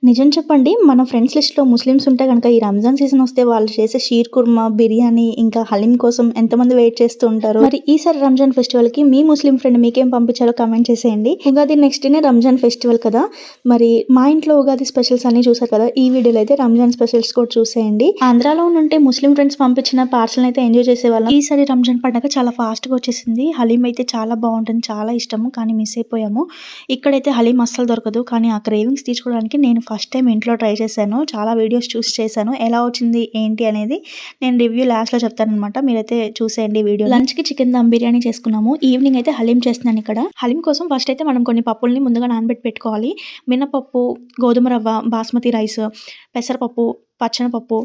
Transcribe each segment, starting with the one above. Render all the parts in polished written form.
నిజం చెప్పండి. మన ఫ్రెండ్స్ లిస్ట్‌లో ముస్లిమ్స్ ఉంటే గనక ఈ రంజాన్ సీజన్ వస్తే వాళ్ళు చేసే షీర్ కుర్మా, బిర్యానీ ఇంకా హలీం కోసం ఎంతమంది వెయిట్ చేస్తూ ఉంటారో. మరి ఈసారి రంజాన్ ఫెస్టివల్‌కి మీ ముస్లిం ఫ్రెండ్ మీకేం పంపించాలో కామెంట్ చేసేయండి. ఉగాది నెక్స్ట్ డేనే రంజాన్ ఫెస్టివల్ కదా! మరి మా ఇంట్లో ఉగాది స్పెషల్స్ అన్నీ చూసారు కదా! ఈ వీడియోలో అయితే రంజాన్ స్పెషల్స్ కూడా చూసేయండి. ఆంధ్రాలో ఉంటే ముస్లిం ఫ్రెండ్స్ పంపించిన పార్సెల్‌ని అయితే ఎంజాయ్ చేసేవాళ్ళం. ఈసారి రంజాన్ పండగ చాలా ఫాస్ట్‌గా వచ్చేసింది. హలీం అయితే చాలా బావుంటుంది. చాలా ఇష్టము. కానీ మిస్ అయిపోయాము. ఇక్కడైతే హలీం అస్సలు దొరకదు. కానీ ఆ క్రేవింగ్స్ తీర్చుకోవడానికి నేను ఫస్ట్ టైమ్ ఇంట్లో ట్రై చేశాను. చాలా వీడియోస్ చూసి చేశాను. ఎలా వచ్చింది ఏంటి అనేది నేను రివ్యూ లాస్ట్‌లో చెప్తాననమాట. మీరైతే చూసేయండి వీడియో. లంచ్‌కి చికెన్ దమ్ బిర్యానీ చేసుకున్నాము. ఈవినింగ్ అయితే హలీం చేస్తున్నాను ఇక్కడ. హలీం కోసం ఫస్ట్ అయితే మనం కొన్ని పప్పుల్ని ముందుగా నానబెట్టి పెట్టుకోవాలి. మినపప్పు, గోధుమ రవ్వ, బాస్మతి రైస్, పెసరపప్పు, పచ్చనపప్పు,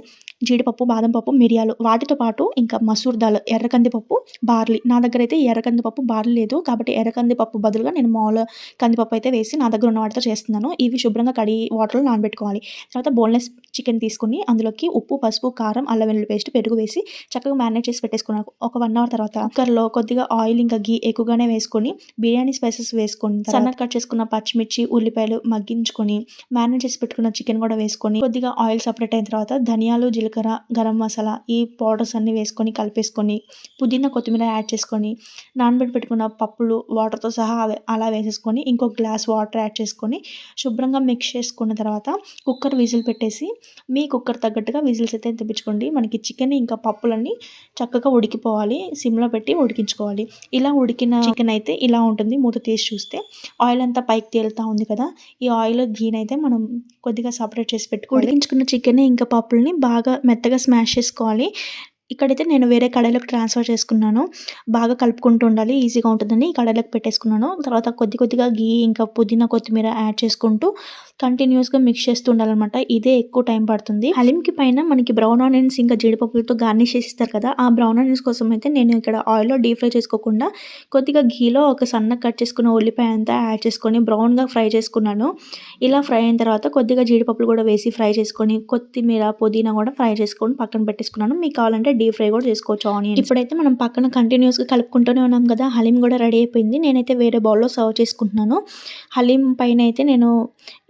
జీడిపప్పు, బాదం పప్పు, మిరియాలు వాటితో పాటు ఇంకా మసూర్ దాల్, ఎర్ర కందిపప్పు, బార్లీ. నా దగ్గరైతే ఎర్ర కందిపప్పు, బార్లీ లేదు. కాబట్టి ఎర్ర కందిపప్పు బదులుగా నేను మామూలు కందిపప్పు అయితే వేసి నా దగ్గర ఉన్న వాటితో చేస్తున్నాను. ఇవి శుభ్రంగా కడిగి వాటర్‌లో నానబెట్టుకోవాలి. తర్వాత బోన్‌లెస్ చికెన్ తీసుకొని అందులోకి ఉప్పు, పసుపు, కారం, అల్లం వెల్లుల్లి పేస్ట్, పెరుగు వేసి చక్కగా మ్యారినేట్ చేసి పెట్టేసుకున్నాను. ఒక 1 అవర్ తర్వాత కుక్కర్‌లో కొద్దిగా ఆయిల్ ఇంకా ఘీ ఎక్కువగానే వేసుకొని బిర్యానీ స్పైసెస్ వేసుకొని సన్నగా కట్ చేసుకున్న పచ్చిమిర్చి, ఉల్లిపాయలు మగ్గించుకొని మ్యారినేట్ చేసి పెట్టుకున్న చికెన్ కూడా వేసుకొని కొద్దిగా ఆయిల్ సెపరేట్ అయిన తర్వాత ధనియాలు, జీలకర్ర, గరం మసాలా ఈ పౌడర్స్ అన్నీ వేసుకొని కలిపేసుకొని పుదీనా, కొత్తిమీర యాడ్ చేసుకొని నానబెట్టి పెట్టుకున్న పప్పులు వాటర్‌తో సహా అలా వేసేసుకొని ఇంకొక గ్లాస్ వాటర్ యాడ్ చేసుకొని శుభ్రంగా మిక్స్ చేసుకున్న తర్వాత కుక్కర్ విజిల్ పెట్టేసి మీ కుక్కర్ తగ్గట్టుగా విజిల్స్ అయితే తెప్పించుకోండి. మనకి చికెన్ ఇంకా పప్పులన్నీ చక్కగా ఉడికిపోవాలి. సిమ్‌లో పెట్టి ఉడికించుకోవాలి. ఇలా ఉడికిన చికెన్ అయితే ఇలా ఉంటుంది. మూత తీసి చూస్తే ఆయిల్ అంతా పైకి తేలుతా ఉంది కదా! ఈ ఆయిల్, ఘీనైతే మనం కొద్దిగా సెపరేట్ చేసి పెట్టుకోవాలి. ఉడికించుకున్న చికెన్ ఇంకా పప్పుల్ని బాగా మెత్తగా స్మాష్ చేసుకోవాలి. ఇక్కడైతే నేను వేరే కడాయిలోకి ట్రాన్స్‌ఫర్ చేసుకున్నాను. బాగా కలుపుకుంటూ ఉండాలి. ఈజీగా ఉంటుందని ఈ కడాయిలోకి పెట్టేసుకున్నాను. తర్వాత కొద్దిగా ఘీ ఇంకా పుదీనా, కొత్తిమీర యాడ్ చేసుకుంటూ కంటిన్యూయస్‌గా మిక్స్ చేస్తూ ఉండాలనమాట. ఇదే ఎక్కువ టైం పడుతుంది. హలీంకి పైన మనకి బ్రౌన్ ఆనియన్స్ ఇంకా జీడిపప్పులతో గార్నిష్ చేసి ఇస్తారు కదా! ఆ బ్రౌన్ ఆనియన్స్ కోసం అయితే నేను ఇక్కడ ఆయిల్‌లో డీప్ ఫ్రై చేసుకోకుండా కొద్దిగా ఘీలో ఒక సన్నగా కట్ చేసుకున్న ఉల్లిపాయ అంతా యాడ్ చేసుకొని బ్రౌన్‌గా ఫ్రై చేసుకున్నాను. ఇలా ఫ్రై అయిన తర్వాత కొద్దిగా జీడిపప్పులు కూడా వేసి ఫ్రై చేసుకొని కొత్తిమీర, పుదీనా కూడా ఫ్రై చేసుకొని పక్కన పెట్టేసుకున్నాను. మీకు కావాలంటే డీప్ ఫ్రై కూడా చేసుకోవచ్చు ఆనియన్స్. ఇప్పుడైతే మనం పక్కన కంటిన్యూయస్‌గా కలుపుకుంటూనే ఉన్నాం కదా! హలీం కూడా రెడీ అయిపోయింది. నేనైతే వేరే బౌల్‌లో సర్వ్ చేసుకుంటున్నాను. హలీం పైన అయితే నేను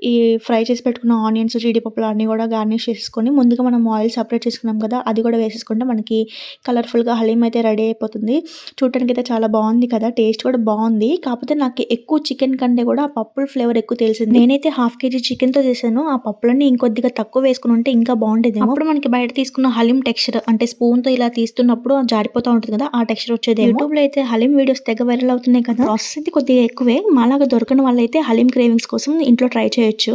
ఈ ఫ్రై చేసి పెట్టుకున్న ఆనియన్స్, జీడిపప్పులు అన్నీ కూడా గార్నిష్ చేసేసుకొని ముందుగా మనం ఆయిల్ సెపరేట్ చేసుకున్నాం కదా! అది కూడా వేసేసుకుంటే మనకి కలర్‌ఫుల్‌గా హలీం అయితే రెడీ అయిపోతుంది. చూడటానికైతే చాలా బాగుంది కదా! టేస్ట్ కూడా బాగుంది. కాకపోతే నాకు ఎక్కువ చికెన్ కంటే కూడా ఆ పప్పుల ఫ్లేవర్ ఎక్కువ తెలిసింది. నేనైతే హాఫ్ కేజీ చికెన్‌తో చేశాను. ఆ పప్పులన్నీ ఇంకొద్దిగా తక్కువ వేసుకొని ఉంటే ఇంకా బాగుండేదేమో. అప్పుడు మనకి బయట తీసుకున్న హలీం టెక్స్చర్ అంటే స్పూన్‌తో ఇలా తీస్తున్నప్పుడు జారిపోతా ఉంటుంది కదా! ఆ టెక్స్చర్ వచ్చేదేమో. యూట్యూబ్‌లో అయితే హలీం వీడియోస్ తెగ వైరల్ అవుతున్నాయి కదా! ప్రాసెస్ అయితే కొద్దిగా ఎక్కువే. మాలాగా దొరకని వాళ్ళైతే హలీం క్రేవింగ్స్ కోసం ఇంట్లో ట్రై చేయొచ్చు.